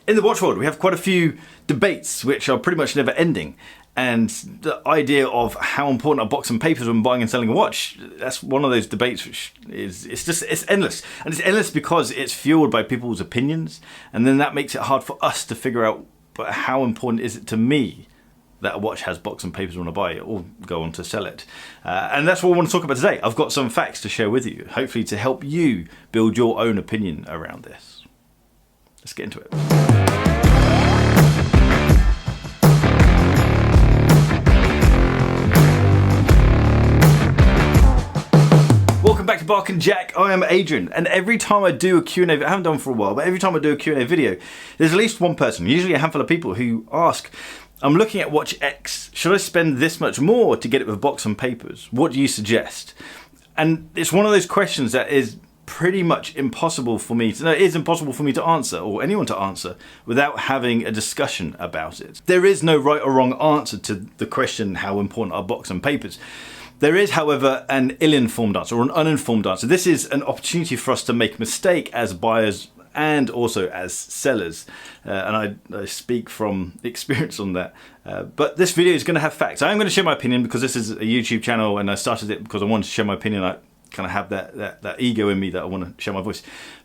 In the watch world, we have quite a few debates which are pretty much never ending. And the idea of how important are box and papers when buying and selling a watch, that's one of those debates which it's endless. And it's endless because it's fueled by people's opinions. And then that makes it hard for us to figure out, but how important is it to me that a watch has box and papers when I buy it or go on to sell it. And that's what I want to talk about today. I've got some facts to share with you, hopefully to help you build your own opinion around this. Let's get into it. Welcome back to Bark and Jack. I am Adrian, and every time I do a Q&A, I haven't done for a while, but every time I do a Q&A video, there's at least one person, usually a handful of people, who ask, I'm looking at watch X, should I spend this much more to get it with box and papers? What do you suggest? And it's one of those questions that is pretty much impossible for me to, no, it is impossible for me to answer, or anyone to answer, without having a discussion about it. There is no right or wrong answer to the question, how important are box and papers? There is, however, an ill-informed answer or an uninformed answer. This is an opportunity for us to make a mistake as buyers and also as sellers. And I speak from experience on that. But this video is going to have facts. I am going to share my opinion because this is a YouTube channel and I started it because I wanted to share my opinion. I kind of have that ego in me that I want to share my voice.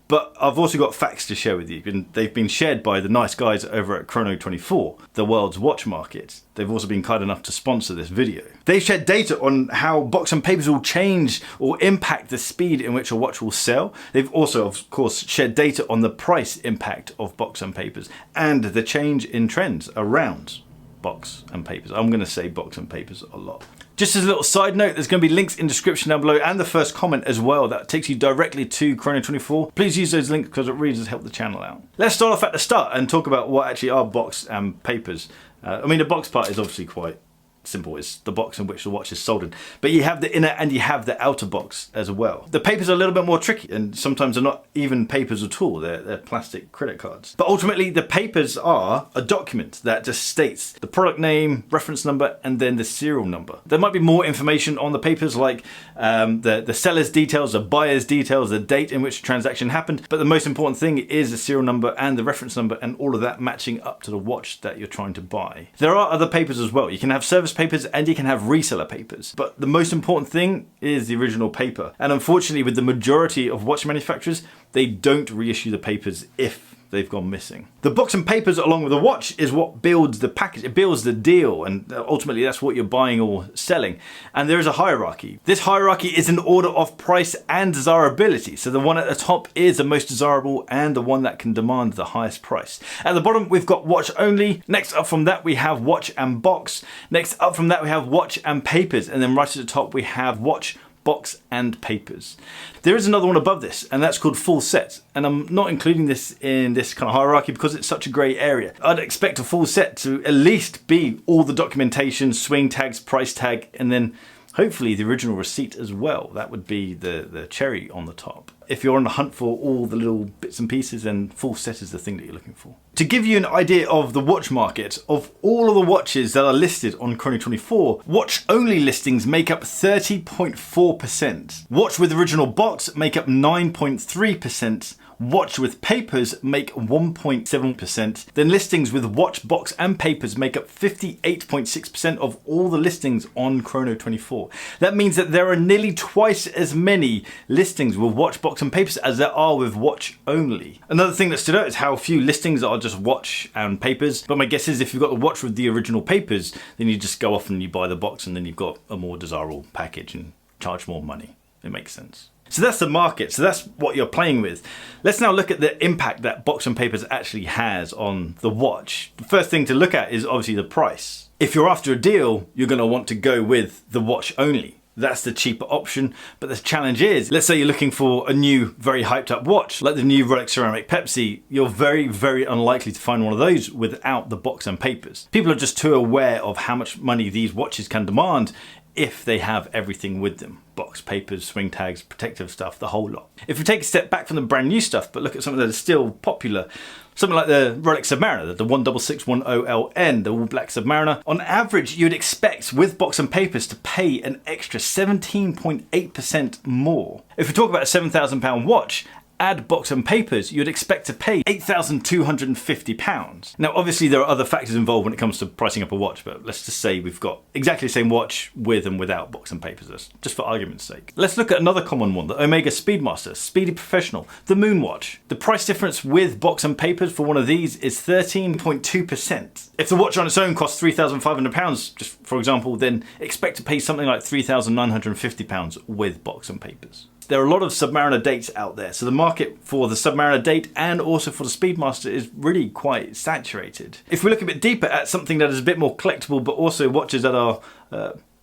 But I've also got facts to share with you. And they've been shared by the nice guys over at Chrono24, the world's watch market. They've also been kind enough to sponsor this video. They've shared data on how box and papers will change or impact the speed in which a watch will sell. They've also, of course, shared data on the price impact of box and papers and the change in trends around box and papers. I'm going to say box and papers a lot. Just as a little side note, there's going to be links in the description down below and the first comment as well that takes you directly to Chrono24. Please use those links because it really does help the channel out. Let's start off at the start and talk about what actually are box and papers. I mean, the box part is obviously quite simple. It's the box in which the watch is sold in. But you have the inner and you have the outer box as well. The papers are a little bit more tricky and sometimes they're not even papers at all. They're plastic credit cards. But ultimately the papers are a document that just states the product name, reference number, and then the serial number. There might be more information on the papers like the seller's details, the buyer's details, the date in which the transaction happened. But the most important thing is the serial number and the reference number and all of that matching up to the watch that you're trying to buy. There are other papers as well. You can have service papers and you can have reseller papers. But the most important thing is the original paper. And unfortunately, with the majority of watch manufacturers, they don't reissue the papers if they've gone missing. The box and papers along with the watch is what builds the package, it builds the deal, and ultimately that's what you're buying or selling. And there is a hierarchy. This hierarchy is in order of price and desirability. So the one at the top is the most desirable and the one that can demand the highest price. At the bottom we've got watch only. Next up from that we have watch and box. Next up from that we have watch and papers, and then right at the top we have watch, box and papers. There is another one above this and that's called full set, and I'm not including this in this kind of hierarchy because it's such a grey area. I'd expect a full set to at least be all the documentation, swing tags, price tag, and then hopefully the original receipt as well. That would be the cherry on the top. If you're on the hunt for all the little bits and pieces, then full set is the thing that you're looking for. To give you an idea of the watch market, of all of the watches that are listed on Chrono24, watch only listings make up 30.4%. Watch with original box make up 9.3%. Watch with papers make 1.7%. Then listings with watch, box and papers make up 58.6% of all the listings on Chrono24. That means that there are nearly twice as many listings with watch, box and papers as there are with watch only. Another thing that stood out is how few listings are just watch and papers. But my guess is if you've got the watch with the original papers, then you just go off and you buy the box and then you've got a more desirable package and charge more money. It makes sense. So that's the market, so that's what you're playing with. Let's now look at the impact that box and papers actually has on the watch. The first thing to look at is obviously the price. If you're after a deal, you're going to want to go with the watch only. That's the cheaper option, but the challenge is, let's say you're looking for a new, very hyped up watch, like the new Rolex ceramic Pepsi, you're very, very unlikely to find one of those without the box and papers. People are just too aware of how much money these watches can demand if they have everything with them. Box, papers, swing tags, protective stuff, the whole lot. If we take a step back from the brand new stuff, but look at something that is still popular, something like the Rolex Submariner, the 16610LN, the all black Submariner, on average you'd expect with box and papers to pay an extra 17.8% more. If we talk about a £7,000 watch, add box and papers, you'd expect to pay £8,250. Now, obviously there are other factors involved when it comes to pricing up a watch, but let's just say we've got exactly the same watch with and without box and papers, just for argument's sake. Let's look at another common one, the Omega Speedmaster, Speedy Professional, the Moon watch. The price difference with box and papers for one of these is 13.2%. If the watch on its own costs £3,500, just for example, then expect to pay something like £3,950 with box and papers. There are a lot of Submariner dates out there, so the market for the Submariner date and also for the Speedmaster is really quite saturated. If we look a bit deeper at something that is a bit more collectible, but also watches that are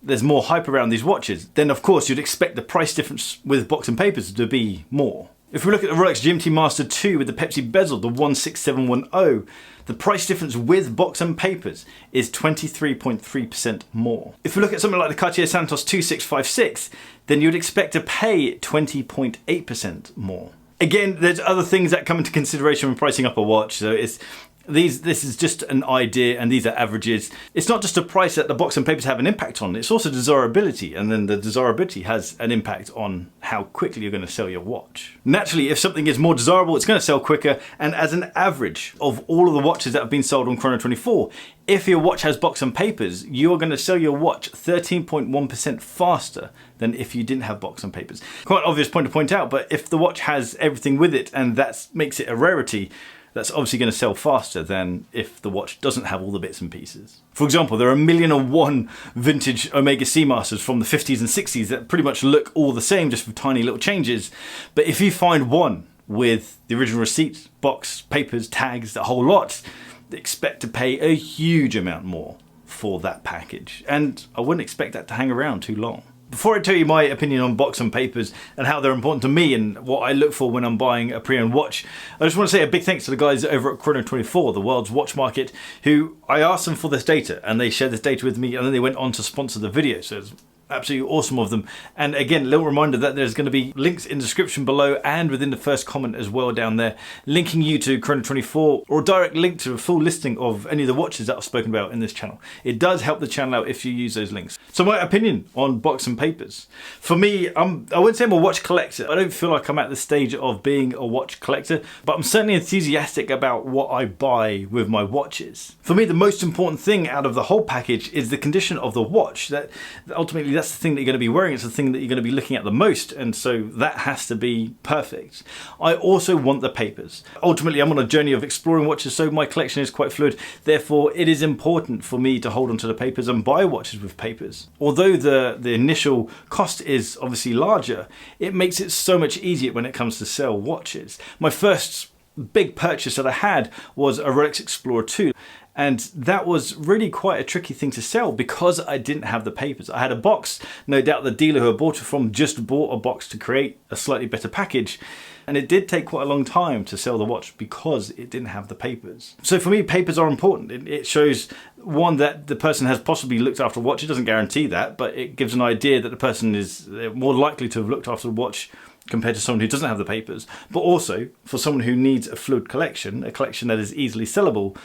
there's more hype around these watches, then of course you'd expect the price difference with box and papers to be more. If we look at the Rolex Gentry Master 2 with the Pepsi bezel, the 16710, the price difference with box and papers is 23.3% more. If we look at something like the Cartier Santos 2656, then you'd expect to pay 20.8% more. Again, there's other things that come into consideration when pricing up a watch, so this is just an idea and these are averages. It's not just a price that the box and papers have an impact on, it's also desirability, and then the desirability has an impact on how quickly you're going to sell your watch. Naturally, if something is more desirable, it's going to sell quicker, and as an average of all of the watches that have been sold on Chrono24, if your watch has box and papers, you're going to sell your watch 13.1% faster than if you didn't have box and papers. Quite an obvious point to point out, but if the watch has everything with it and that makes it a rarity, that's obviously going to sell faster than if the watch doesn't have all the bits and pieces. For example, there are 1,000,001 vintage Omega Seamasters from the 50s and 60s that pretty much look all the same, just with tiny little changes. But if you find one with the original receipt, box, papers, tags, the whole lot, expect to pay a huge amount more for that package. And I wouldn't expect that to hang around too long. Before I tell you my opinion on box and papers and how they're important to me and what I look for when I'm buying a pre-owned watch, I just want to say a big thanks to the guys over at Chrono24, the world's watch market, who I asked them for this data and they shared this data with me, and then they went on to sponsor the video. So it's absolutely awesome of them. And again, a little reminder that there's going to be links in the description below and within the first comment as well down there, linking you to Chrono24 or a direct link to a full listing of any of the watches that I've spoken about in this channel. It does help the channel out if you use those links. So my opinion on box and papers. For me, I wouldn't say I'm a watch collector. I don't feel like I'm at the stage of being a watch collector, but I'm certainly enthusiastic about what I buy with my watches. For me, the most important thing out of the whole package is the condition of the watch. That ultimately, that's the thing that you're going to be wearing. It's the thing that you're going to be looking at the most, and so that has to be perfect. I also want the papers. Ultimately, I'm on a journey of exploring watches, so my collection is quite fluid. Therefore, it is important for me to hold onto the papers and buy watches with papers. Although the initial cost is obviously larger, it makes it so much easier when it comes to sell watches. My first big purchase that I had was a Rolex Explorer 2. And that was really quite a tricky thing to sell because I didn't have the papers. I had a box. No doubt the dealer who I bought it from just bought a box to create a slightly better package. And it did take quite a long time to sell the watch because it didn't have the papers. So for me, papers are important. It shows, one, that the person has possibly looked after a watch. It doesn't guarantee that, but it gives an idea that the person is more likely to have looked after a watch compared to someone who doesn't have the papers. But also, for someone who needs a fluid collection, a collection that is easily sellable,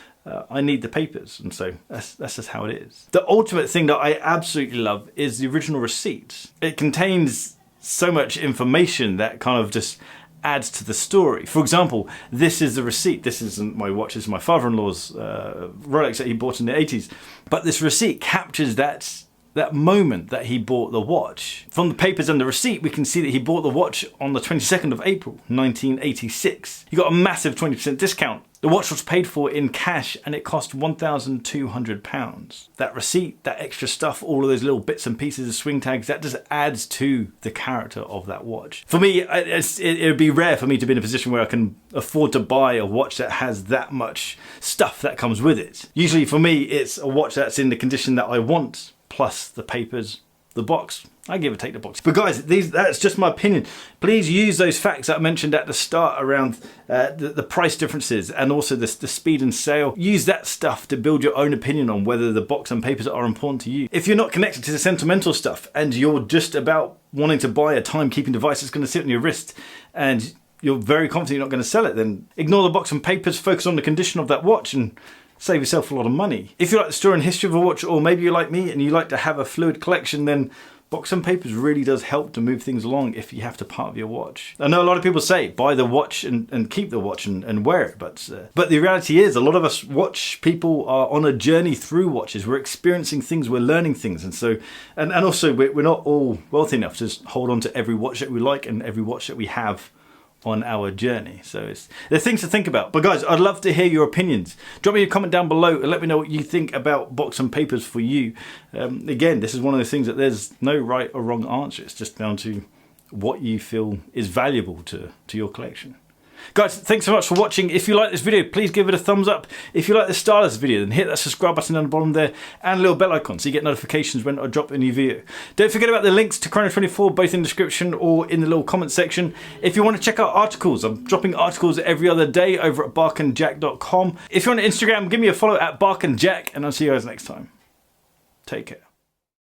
I need the papers, and so that's just how it is. The ultimate thing that I absolutely love is the original receipt. It contains so much information that kind of just adds to the story. For example, this is the receipt. This isn't my watch, this is my father-in-law's Rolex that he bought in the 80s. But this receipt captures that moment that he bought the watch. From the papers and the receipt, we can see that he bought the watch on the 22nd of April, 1986. He got a massive 20% discount. The watch was paid for in cash and it cost £1,200. That receipt, that extra stuff, all of those little bits and pieces of swing tags, that just adds to the character of that watch. For me, it would be rare for me to be in a position where I can afford to buy a watch that has that much stuff that comes with it. Usually for me, it's a watch that's in the condition that I want, plus the papers, the box. I give or take the box. But guys, that's just my opinion. Please use those facts that I mentioned at the start around the price differences and also the speed and sale. Use that stuff to build your own opinion on whether the box and papers are important to you. If you're not connected to the sentimental stuff and you're just about wanting to buy a timekeeping device that's going to sit on your wrist and you're very confident you're not going to sell it, then ignore the box and papers, focus on the condition of that watch and save yourself a lot of money. If you like the story and history of a watch, or maybe you're like me and you like to have a fluid collection, then Box and papers really does help to move things along if you have to part of your watch. I know a lot of people say buy the watch and keep the watch and wear it, but the reality is a lot of us watch people are on a journey through watches. We're experiencing things, we're learning things, and so and also we're not all wealthy enough to just hold on to every watch that we like and every watch that we have on our journey. So there's things to think about. But guys, I'd love to hear your opinions. Drop me a comment down below and let me know what you think about box and papers for you. Again, this is one of those things that there's no right or wrong answer. It's just down to what you feel is valuable to your collection. Guys, thanks so much for watching. If you like this video, please give it a thumbs up. If you like the style of this video, then hit that subscribe button down the bottom there and a little bell icon so you get notifications when I drop a new video. Don't forget about the links to Chrono 24, both in the description or in the little comment section. If you want to check out articles, I'm dropping articles every other day over at barkandjack.com. If you're on Instagram, give me a follow at barkandjack, and I'll see you guys next time. Take care.